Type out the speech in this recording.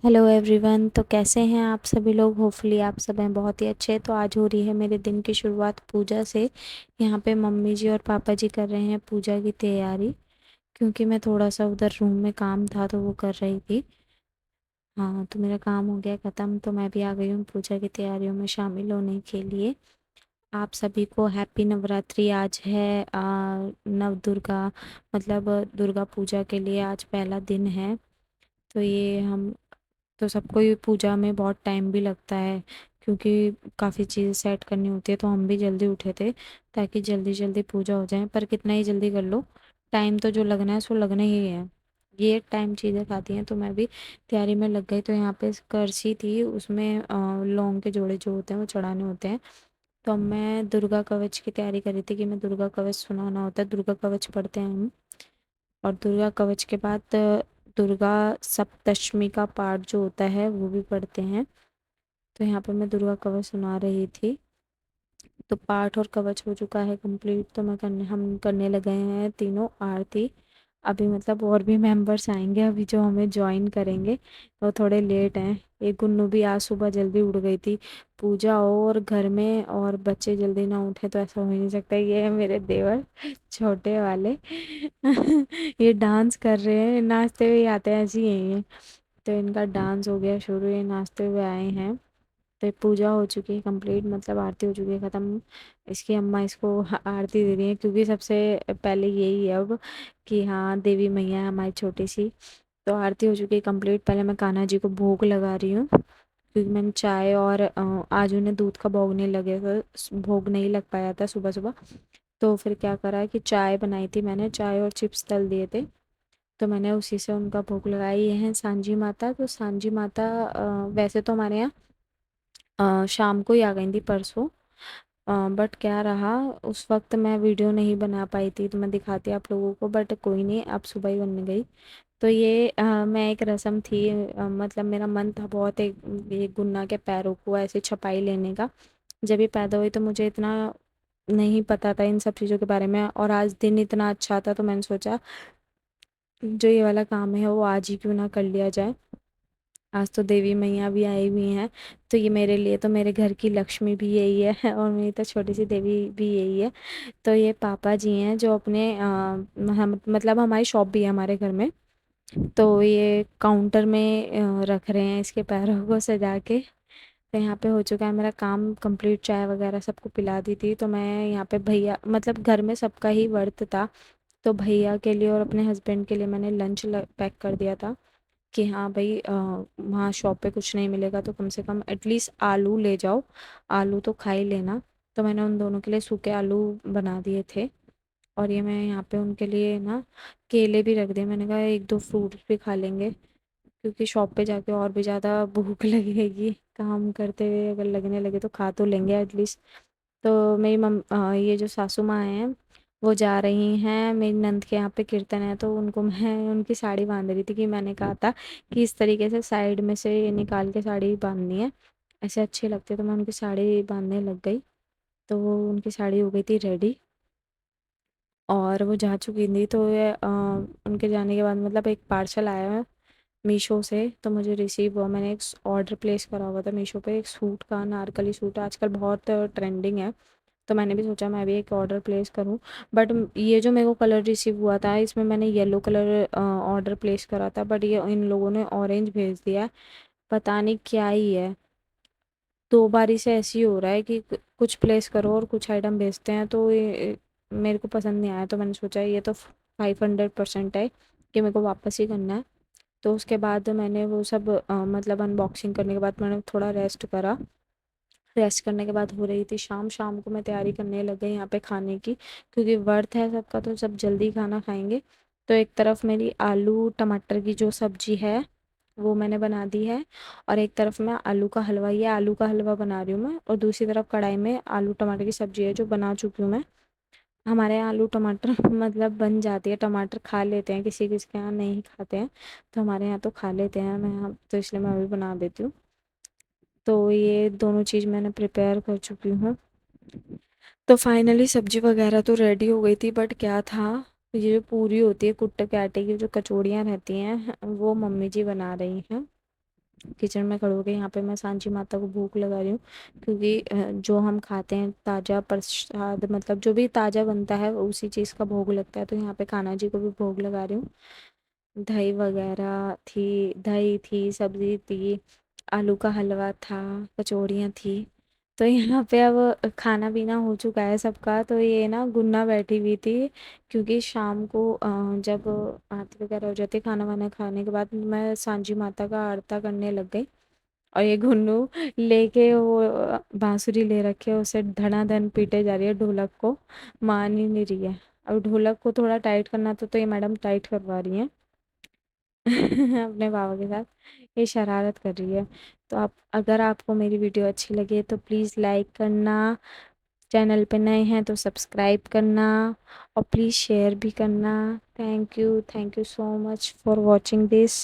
Hello everyone. तो कैसे हैं आप सभी लोग? होपफुली आप सब हैं बहुत ही अच्छे। तो आज हो रही है मेरे दिन की शुरुआत पूजा से। यहाँ पे मम्मी जी और पापा जी कर रहे हैं पूजा की तैयारी, क्योंकि मैं थोड़ा सा उधर रूम में काम था तो वो कर रही थी। हाँ, तो मेरा काम हो गया ख़त्म, तो मैं भी आ गई हूँ पूजा की तैयारियों में शामिल होने के लिए। आप सभी को हैप्पी नवरात्रि। आज है नव दुर्गा, मतलब दुर्गा पूजा के लिए आज पहला दिन है। तो ये हम तो सबको ही पूजा में बहुत टाइम भी लगता है, क्योंकि काफ़ी चीज़ें सेट करनी होती है। तो हम भी जल्दी उठे थे ताकि जल्दी जल्दी पूजा हो जाए, पर कितना ही जल्दी कर लो, टाइम तो जो लगना है सो लगना ही है। ये टाइम चीज़ें खाती हैं। तो मैं भी तैयारी में लग गई। तो यहाँ पे करसी थी, उसमें लौंग के जोड़े जो होते हैं वो चढ़ाने होते हैं। तो अब मैं दुर्गा कवच की तैयारी कर रही थी कि मैं दुर्गा कवच सुनाना होता है, दुर्गा कवच पढ़ते हैं हम। और दुर्गा कवच के बाद दुर्गा सप्तशमी का पाठ जो होता है वो भी पढ़ते हैं। तो यहाँ पे मैं दुर्गा कवच सुना रही थी। तो पाठ और कवच हो चुका है कंप्लीट। तो हम करने लगे हैं तीनों आरती। अभी मतलब और भी मेंबर्स आएंगे अभी जो हमें ज्वाइन करेंगे। वो थोड़े लेट हैं। एक गुन्नू भी आज सुबह जल्दी उठ गई थी। पूजा हो और घर में और बच्चे जल्दी ना उठे तो ऐसा हो ही नहीं सकता। ये है मेरे देवर छोटे वाले ये डांस कर रहे हैं, नाचते हुए आते हैं, ऐसे ही हैं ये। तो इनका डांस हो गया शुरू, ये नाचते हुए आए हैं। तो पूजा हो चुकी है कंप्लीट, मतलब आरती हो चुकी है ख़त्म। इसकी अम्मा इसको आरती दे रही है, क्योंकि सबसे पहले यही है अब कि हाँ देवी मैया है हमारी छोटी सी। तो आरती हो चुकी है कंप्लीट। पहले मैं कान्हा जी को भोग लगा रही हूँ, क्योंकि मैंने चाय और आज उन्हें दूध का भोग नहीं लगे था, भोग नहीं लग पाया था सुबह सुबह। तो फिर क्या करा कि चाय बनाई थी मैंने, चाय और चिप्स तल दिए थे। तो मैंने उसी से उनका भोग लगाया। ये हैं सांझी माता। तो सांझी माता वैसे तो हमारे यहाँ शाम को ही आ गई थी परसों। बट क्या रहा, उस वक्त मैं वीडियो नहीं बना पाई थी, तो मैं दिखाती आप लोगों को, बट कोई नहीं, अब सुबह ही बन गई। तो ये मैं एक रस्म थी, मतलब मेरा मन था बहुत एक ये गुन्ना के पैरों को ऐसे छपाई लेने का। जब ये पैदा हुई तो मुझे इतना नहीं पता था इन सब चीज़ों के बारे में, और आज दिन इतना अच्छा था तो मैंने सोचा जो ये वाला काम है वो आज ही क्यों ना कर लिया जाए। आज तो देवी मैया भी आई हुई हैं। तो ये मेरे लिए तो मेरे घर की लक्ष्मी भी यही है और मेरी तो छोटी सी देवी भी यही है। तो ये पापा जी हैं जो अपने मतलब हमारी शॉप भी है हमारे घर में। तो ये काउंटर में रख रहे हैं इसके पैरों को सजा के। तो यहाँ पे हो चुका है मेरा काम कंप्लीट। चाय वगैरह सबको पिला दी थी। तो मैं यहाँ पे भैया, मतलब घर में सबका ही व्रत था, तो भैया के लिए और अपने हस्बैंड के लिए मैंने लंच पैक कर दिया था कि हाँ भाई वहाँ शॉप पे कुछ नहीं मिलेगा तो कम से कम एटलीस्ट आलू ले जाओ, आलू तो खा ही लेना। तो मैंने उन दोनों के लिए सूखे आलू बना दिए थे। और ये मैं यहाँ पे उनके लिए ना केले भी रख दिए। मैंने कहा एक दो फ्रूट भी खा लेंगे, क्योंकि शॉप पे जाके और भी ज़्यादा भूख लगेगी। काम करते हुए अगर लगने लगे तो खा तो लेंगे एटलीस्ट। तो मेरी ये जो सासू माँ हैं वो जा रही हैं मेरी नंद के यहाँ पे कीर्तन है, तो उनको मैं उनकी साड़ी बांध रही थी। कि मैंने कहा था कि इस तरीके से साइड में से ये निकाल के साड़ी बांधनी है, ऐसे अच्छी लगती है। तो मैं उनकी साड़ी बांधने लग गई। तो वो उनकी साड़ी हो गई थी रेडी और वो जा चुकी थी। तो ये उनके जाने के बाद मतलब एक पार्सल आया है मीशो से, तो मुझे रिसीव हुआ। मैंने एक ऑर्डर प्लेस करा हुआ था मीशो पे, एक सूट का, अनारकली सूट आजकल बहुत ट्रेंडिंग है। तो मैंने भी सोचा मैं भी एक ऑर्डर प्लेस करूं। बट ये जो मेरे को कलर रिसीव हुआ था इसमें मैंने येलो कलर ऑर्डर प्लेस करा था, बट ये इन लोगों ने ऑरेंज भेज दिया है। पता नहीं क्या ही है, दो बारी से ऐसे ही हो रहा है कि कुछ प्लेस करो और कुछ आइटम भेजते हैं। तो ये मेरे को पसंद नहीं आया। तो मैंने सोचा ये तो 500% है कि मेरे को वापस ही करना है। तो उसके बाद मैंने वो सब मतलब अनबॉक्सिंग करने के बाद मैंने थोड़ा रेस्ट करा। रेस्ट करने के बाद हो रही थी शाम। शाम को मैं तैयारी करने लग गई यहाँ पे खाने की, क्योंकि व्रत है सबका तो सब जल्दी खाना खाएंगे। तो एक तरफ मेरी आलू टमाटर की जो सब्जी है वो मैंने बना दी है, और एक तरफ मैं आलू का हलवा, ये आलू का हलवा बना रही हूँ मैं, और दूसरी तरफ कढ़ाई में आलू टमाटर की सब्जी है जो बना चुकी हूँ मैं। हमारे यहाँ आलू टमाटर मतलब बन जाती है, टमाटर खा लेते हैं, किसी किसी के यहाँ नहीं खाते हैं। तो हमारे यहाँ तो खा लेते हैं, मैं यहाँ तो इसलिए मैं अभी बना देती हूँ। तो ये दोनों चीज़ मैंने प्रिपेयर कर चुकी हूँ। तो फाइनली सब्जी वगैरह तो रेडी हो गई थी, बट क्या था, ये जो पूरी होती है कुट्टे के आटे की जो कचौड़ियाँ रहती हैं वो मम्मी जी बना रही हैं। किचन में खड़े हो के यहाँ पे मैं सांची माता को भोग लगा रही हूँ, क्योंकि जो हम खाते हैं ताज़ा प्रसाद, मतलब जो भी ताज़ा बनता है उसी चीज़ का भोग लगता है, तो यहाँ पे कान्हा जी को भी भोग लगा रही हूँ। दही वगैरह थी, दही थी, सब्जी थी, आलू का हलवा था, कचौड़ियाँ थी। तो यहाँ पे अब खाना पीना हो चुका है सबका, तो ये ना गुन्ना बैठी हुई थी, क्योंकि शाम को जब आरती वगैरह हो जाती है खाना वाना खाने के बाद, मैं सांची माता का आरता करने लग गई। और ये गुन्नू लेके वो बांसुरी ले रखे है, उसे धनाधन पीटे जा रही है ढोलक को, मान ही नहीं रही है। अब ढोलक को थोड़ा टाइट करना तो ये मैडम टाइट करवा रही हैं अपने बाबा के साथ, ये शरारत कर रही है। तो आप, अगर आपको मेरी वीडियो अच्छी लगे तो प्लीज़ लाइक करना, चैनल पे नए हैं तो सब्सक्राइब करना, और प्लीज़ शेयर भी करना। Thank you so much for watching this.